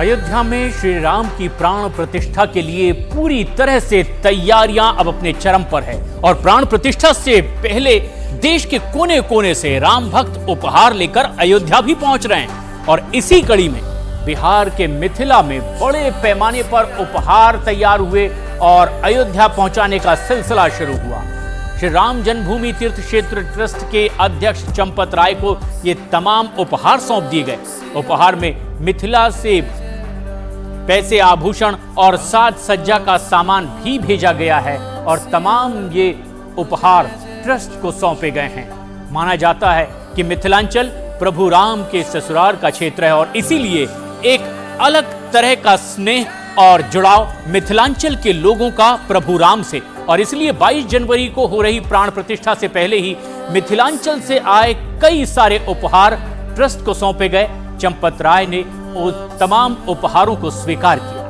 अयोध्या में श्री राम की प्राण प्रतिष्ठा के लिए पूरी तरह से तैयारियां अब अपने चरम पर है और प्राण प्रतिष्ठा से पहले देश के कोने कोने से राम भक्त उपहार लेकर अयोध्या भी पहुंच रहे हैं। और इसी कड़ी में बिहार के मिथिला में बड़े पैमाने पर उपहार तैयार हुए और अयोध्या पहुंचाने का सिलसिला शुरू हुआ। श्री राम जन्मभूमि तीर्थ क्षेत्र ट्रस्ट के अध्यक्ष चंपत राय को ये तमाम उपहार सौंप दिए गए। उपहार में मिथिला से पैसे, आभूषण और साज सज्जा का सामान भी भेजा गया है और तमाम ये उपहार ट्रस्ट को सौंपे गए हैं। माना जाता है कि मिथिलांचल प्रभु राम के ससुराल का क्षेत्र है और इसीलिए एक अलग तरह का स्नेह और जुड़ाव मिथिलांचल के लोगों का प्रभु राम से, और इसलिए 22 जनवरी को हो रही प्राण प्रतिष्ठा से पहले ही मिथिलांचल से आए कई सारे उपहार ट्रस्ट को सौंपे गए। चंपत राय ने उन तमाम उपहारों को स्वीकार किया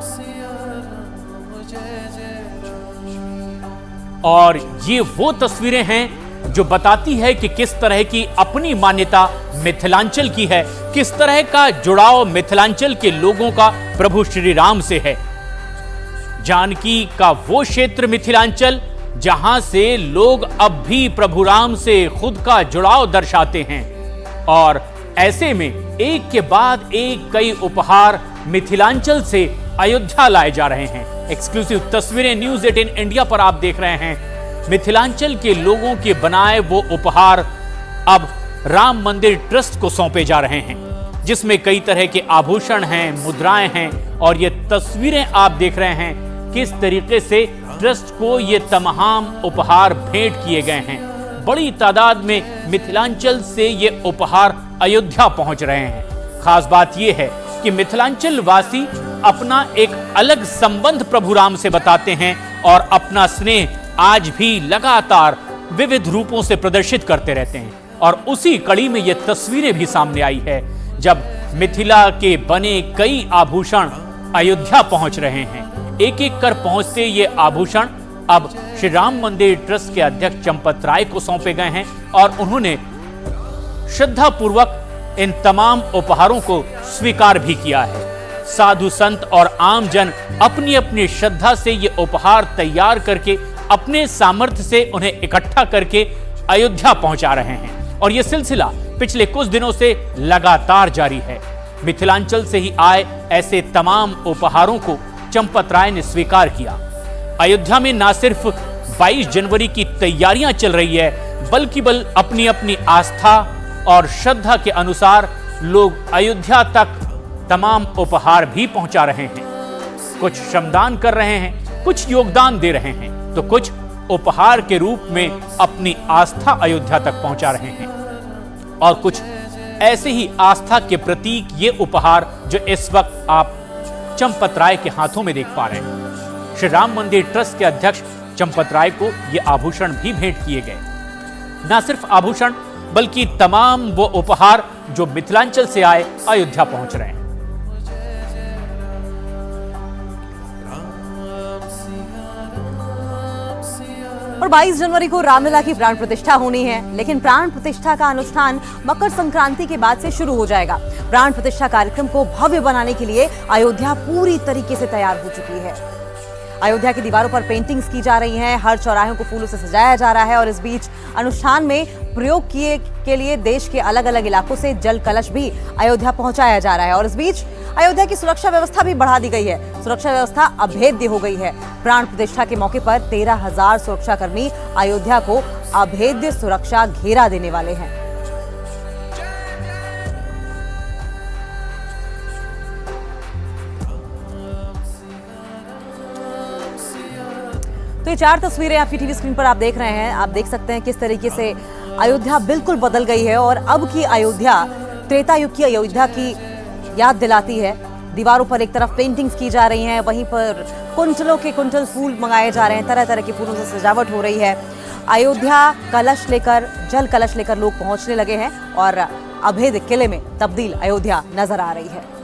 और ये वो तस्वीरें हैं जो बताती है कि किस तरह की अपनी मान्यता मिथिलांचल की है, किस तरह का जुड़ाव मिथिलांचल के लोगों का प्रभु श्री राम से है। जानकी का वो क्षेत्र मिथिलांचल जहां से लोग अब भी प्रभु राम से खुद का जुड़ाव दर्शाते हैं और ऐसे में एक के बाद एक कई उपहार मिथिलांचल से अयोध्या लाए जा रहे हैं। एक्सक्लूसिव तस्वीरें न्यूज़ 18 इंडिया पर आप देख रहे हैं। मिथिलांचल के लोगों के बनाए वो उपहार अब राम मंदिर ट्रस्ट को सौंपे जा रहे हैं, जिसमें कई तरह के आभूषण हैं, मुद्राएं हैं और ये तस्वीरें आप देख रहे हैं किस तरीके से ट्रस्ट को ये तमाम उपहार भेंट किए गए हैं। बड़ी तादाद में मिथिलांचल से ये उपहार अयोध्या पहुंच रहे हैं। खास बात यह है कि मिथिलांचल वासी अपना एक अलग संबंध प्रभु राम से बताते हैं और अपना स्नेह आज भी लगातार विविध रूपों से प्रदर्शित करते रहते हैं। और उसी कड़ी में ये तस्वीरें भी सामने आई है जब मिथिला के बने कई आभूषण अयोध्या पहुंच रहे हैं। एक एक कर पहुंचते ये आभूषण अब श्री राम मंदिर ट्रस्ट के अध्यक्ष चंपत राय को सौंपे गए हैं और उन्होंने श्रद्धा पूर्वक इन तमाम उपहारों को स्वीकार भी किया है। साधु संत और आम जन अपनी अपनी श्रद्धा से ये उपहार तैयार करके अपने सामर्थ्य से उन्हें इकट्ठा करके अयोध्या पहुंचा रहे हैं और यह सिलसिला पिछले कुछ दिनों से लगातार जारी है। मिथिलांचल से ही आए ऐसे तमाम उपहारों को चंपत राय ने स्वीकार किया। अयोध्या में न सिर्फ 22 जनवरी की तैयारियां चल रही है, बल्कि अपनी अपनी आस्था और श्रद्धा के अनुसार लोग अयोध्या तक तमाम उपहार भी पहुंचा रहे हैं। कुछ श्रमदान कर रहे हैं, कुछ योगदान दे रहे हैं, तो कुछ उपहार के रूप में अपनी आस्था अयोध्या तक पहुंचा रहे हैं और कुछ ऐसे ही आस्था के प्रतीक ये उपहार जो इस वक्त आप चंपत राय के हाथों में देख पा रहे हैं। श्री राम मंदिर ट्रस्ट के अध्यक्ष चंपत राय को ये आभूषण भी भेंट किए गए। न सिर्फ आभूषण बल्कि तमाम वो उपहार जो मिथिलांचल से आए अयोध्या पहुंच रहे हैं। और 22 जनवरी को रामलला की प्राण प्रतिष्ठा होनी है, लेकिन प्राण प्रतिष्ठा का अनुष्ठान मकर संक्रांति के बाद से शुरू हो जाएगा। प्राण प्रतिष्ठा कार्यक्रम को भव्य बनाने के लिए अयोध्या पूरी तरीके से तैयार हो चुकी है। अयोध्या की दीवारों पर पेंटिंग्स की जा रही हैं, हर चौराहों को फूलों से सजाया जा रहा है और इस बीच अनुष्ठान में प्रयोग किए के लिए देश के अलग अलग इलाकों से जल कलश भी अयोध्या पहुंचाया जा रहा है। और इस बीच अयोध्या की सुरक्षा व्यवस्था भी बढ़ा दी गई है। सुरक्षा व्यवस्था अभेद्य हो गई है। प्राण प्रतिष्ठा के मौके पर 13,000 सुरक्षाकर्मी अयोध्या को अभेद्य सुरक्षा घेरा देने वाले हैं। तो ये 4 तस्वीरें आपकी टीवी स्क्रीन पर आप देख रहे हैं। आप देख सकते हैं किस तरीके से अयोध्या बिल्कुल बदल गई है और अब की अयोध्या त्रेता युग की अयोध्या की याद दिलाती है। दीवारों पर एक तरफ पेंटिंग्स की जा रही हैं, वहीं पर कुंटलों के कुंटल फूल मंगाए जा रहे हैं, तरह तरह के फूलों से सजावट हो रही है। अयोध्या कलश लेकर, जल कलश लेकर लोग पहुंचने लगे हैं और अभेद किले में तब्दील अयोध्या नजर आ रही है।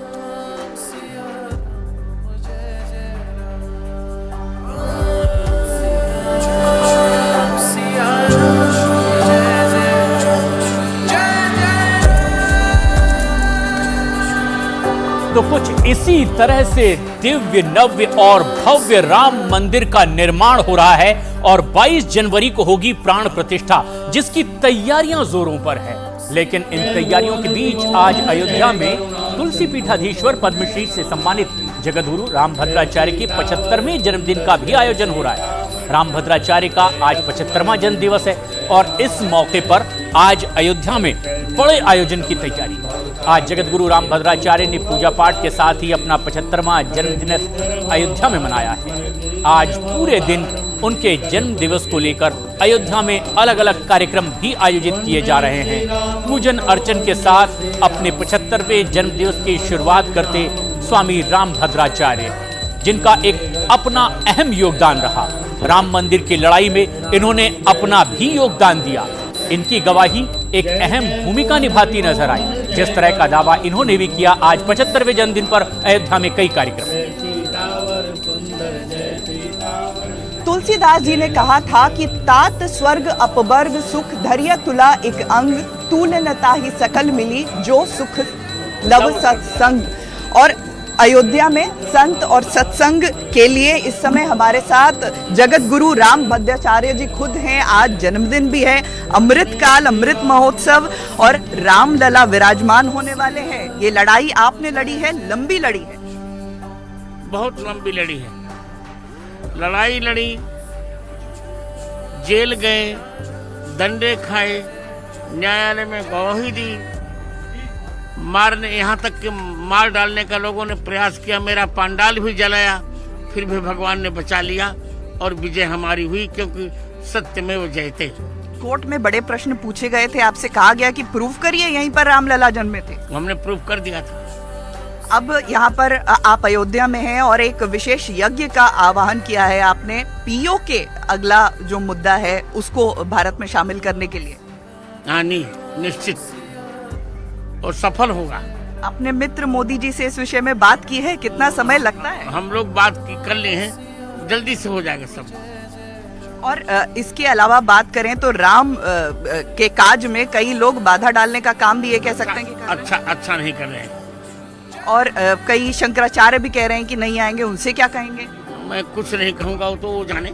तो कुछ इसी तरह से दिव्य नव्य और भव्य राम मंदिर का निर्माण हो रहा है और 22 जनवरी को होगी प्राण प्रतिष्ठा, जिसकी तैयारियां जोरों पर है। लेकिन इन तैयारियों के बीच आज अयोध्या में तुलसी पीठाधीश्वर पद्मश्री से सम्मानित जगतगुरु रामभद्राचार्य के 75वें जन्मदिन का भी आयोजन हो रहा है। रामभद्राचार्य का आज 75वां जन्म दिवस है और इस मौके पर आज अयोध्या में बड़े आयोजन की तैयारी। आज जगतगुरु रामभद्राचार्य ने पूजा पाठ के साथ ही अपना 75वां जन्मदिन अयोध्या में मनाया है। आज पूरे दिन उनके जन्म दिवस को लेकर अयोध्या में अलग अलग कार्यक्रम भी आयोजित किए जा रहे हैं। पूजन अर्चन के साथ अपने 75वें जन्म दिवस की शुरुआत करते स्वामी रामभद्राचार्य, जिनका एक अपना अहम योगदान रहा। राम मंदिर की लड़ाई में इन्होंने अपना भी योगदान दिया। इनकी गवाही एक अहम भूमिका निभाती नजर आई। जिस तरह का दावा इन्होंने भी किया, आज 75वें जन्मदिन पर अयोध्या में कई कार्यक्रम। तुलसीदास जी ने कहा था कि तात स्वर्ग अपवर्ग सुख धैर्य तुला एक अंग तूल नता ही सकल मिली जो सुख लव सत्संग। और अयोध्या में संत और सत्संग के लिए इस समय हमारे साथ जगत गुरु रामभद्राचार्य जी खुद हैं। आज जन्मदिन भी है, अमृत काल, अमृत महोत्सव और रामलला विराजमान होने वाले हैं। ये लड़ाई आपने लड़ी है, लंबी लड़ी है, बहुत लंबी लड़ी है। लड़ाई लड़ी, जेल गए, दंडे खाए, न्यायालय में गवाही दी, मारने यहाँ तक कि मार डालने का लोगों ने प्रयास किया। मेरा पंडाल भी जलाया, फिर भी भगवान ने बचा लिया और विजय हमारी हुई, क्योंकि सत्यमेव जयते। कोर्ट में बड़े प्रश्न पूछे गए थे, आपसे कहा गया कि प्रूफ करिए यहीं पर रामलला जन्मे थे। हमने प्रूफ कर दिया था। अब यहाँ पर आप अयोध्या में हैं और एक विशेष यज्ञ का आह्वान किया है आपने पीओके, अगला जो मुद्दा है उसको भारत में शामिल करने के लिए। नहीं, निश्चित और सफल होगा। अपने मित्र मोदी जी से इस विषय में बात की है, कितना समय लगता है? हम लोग बात कर ले हैं, जल्दी से हो जाएगा सब। और इसके अलावा बात करें तो राम के काज में कई लोग बाधा डालने का काम भी ये कह सकते हैं कि अच्छा नहीं कर रहे हैं। और कई शंकराचार्य भी कह रहे हैं कि नहीं आएंगे, उनसे क्या कहेंगे? मैं कुछ नहीं कहूँगा, वो तो वो जाने।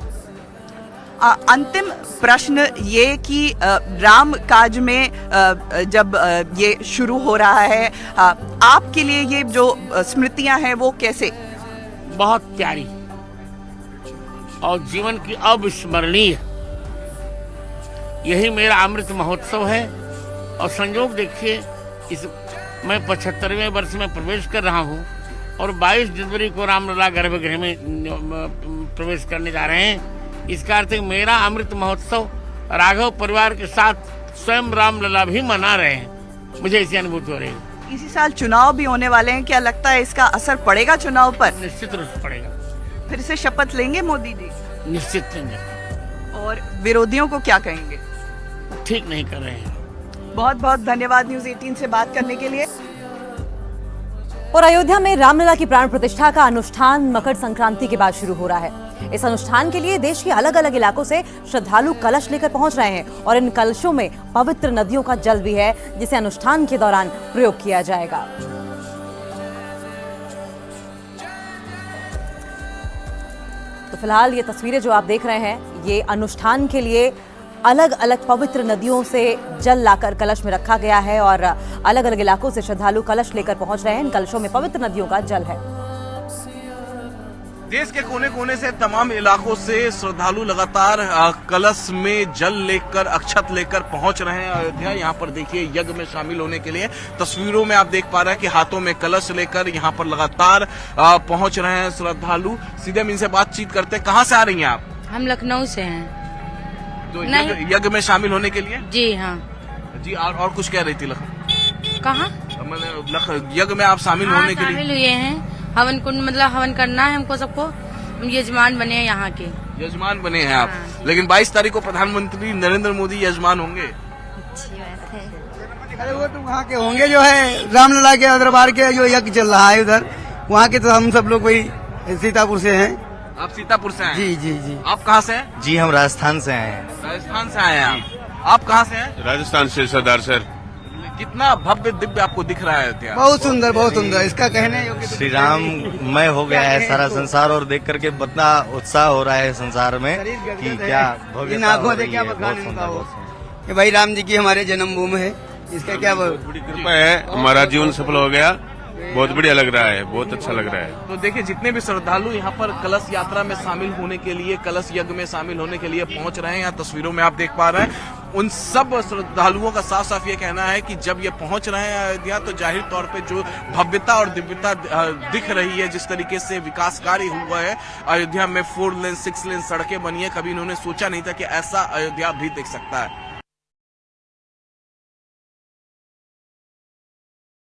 अंतिम प्रश्न ये कि राम काज में जब ये शुरू हो रहा है, आपके लिए ये जो स्मृतियां हैं वो कैसे? बहुत प्यारी और जीवन की अविस्मरणीय। यही मेरा अमृत महोत्सव है। और संयोग देखिए, मैं 75वें वर्ष में प्रवेश कर रहा हूँ और 22 जनवरी को रामलला गर्भगृह में प्रवेश करने जा रहे हैं। इसका अर्थ है मेरा अमृत महोत्सव राघव परिवार के साथ स्वयं रामलला भी मना रहे हैं। मुझे ऐसी अनुभूति हो रही है। इसी साल चुनाव भी होने वाले हैं, क्या लगता है इसका असर पड़ेगा चुनाव पर? निश्चित रूप से पड़ेगा। फिर से शपथ लेंगे मोदी जी? निश्चित लेंगे। और विरोधियों को क्या कहेंगे? ठीक नहीं कर रहे हैं। बहुत बहुत धन्यवाद न्यूज़ 18 से बात करने के लिए। और अयोध्या में रामलला की प्राण प्रतिष्ठा का अनुष्ठान मकर संक्रांति के बाद शुरू हो रहा है। इस अनुष्ठान के लिए देश के अलग अलग इलाकों से श्रद्धालु कलश लेकर पहुंच रहे हैं और इन कलशों में पवित्र नदियों का जल भी है, जिसे अनुष्ठान के दौरान प्रयोग किया जाएगा। तो फिलहाल ये तस्वीरें जो आप देख रहे हैं, ये अनुष्ठान के लिए अलग अलग पवित्र नदियों से जल लाकर कलश में रखा गया है और अलग अलग इलाकों से श्रद्धालु कलश लेकर पहुंच रहे हैं। इन कलशों में पवित्र नदियों का जल है। देश के कोने कोने से, तमाम इलाकों से श्रद्धालु लगातार कलश में जल लेकर, अक्षत लेकर पहुंच रहे हैं अयोध्या। यहाँ पर देखिए यज्ञ में शामिल होने के लिए तस्वीरों में आप देख पा रहे हैं कि हाथों में कलश लेकर यहाँ पर लगातार पहुंच रहे हैं श्रद्धालु। सीधे हम इनसे बातचीत करते हैं। कहाँ से आ रही हैं आप? हम लखनऊ से हैं। तो यज्ञ में शामिल होने के लिए? जी हाँ जी। और कुछ कह रही थी? कहाँ? यज्ञ में आप शामिल होने के लिए शामिल हुए हैं। हवन कुंड, मतलब हवन करना है हमको सबको। हम यजमान बने हैं यहाँ के। यजमान बने हैं आप? हाँ। लेकिन 22 तारीख को प्रधानमंत्री नरेंद्र मोदी यजमान होंगे। अच्छी बात है। अरे वो तो वहाँ के होंगे जो है रामलला के दरबार के जो यज्ञ चल रहा है उधर, वहाँ के तो हम सब लोग वही सीतापुर से हैं। आप सीतापुर से आए? जी जी जी। आप कहाँ से हैं? जी हम राजस्थान से आए हैं। राजस्थान से आए हैं आप? आप कहाँ से हैं? राजस्थान से सरदार सर। कितना भव्य दिव्य आपको दिख रहा है अयोध्या। बहुत सुंदर इसका कहने योग्य तो श्री राम मय हो गया है सारा संसार, और देख करके इतना उत्साह हो रहा है संसार में कि क्या इन आंखों से क्या बखान इनका हो कि भाई राम जी की हमारे जन्मभूमि है, इसका क्या बड़ी कृपा है, हमारा जीवन सफल हो गया। बहुत बढ़िया लग रहा है, बहुत अच्छा लग रहा है। तो देखिए जितने भी श्रद्धालु यहाँ पर कलश यात्रा में शामिल होने के लिए, कलश यज्ञ में शामिल होने के लिए पहुंच रहे हैं, यहाँ तस्वीरों में आप देख पा रहे हैं, उन सब श्रद्धालुओं का साफ साफ ये कहना है कि जब ये पहुंच रहे हैं अयोध्या तो जाहिर तौर पे जो भव्यता और दिव्यता दिख रही है, जिस तरीके से विकास कार्य हुआ है अयोध्या में, 4 लेन 6 लेन सड़कें बनी है, कभी इन्होंने सोचा नहीं था कि ऐसा अयोध्या भी दिख सकता है।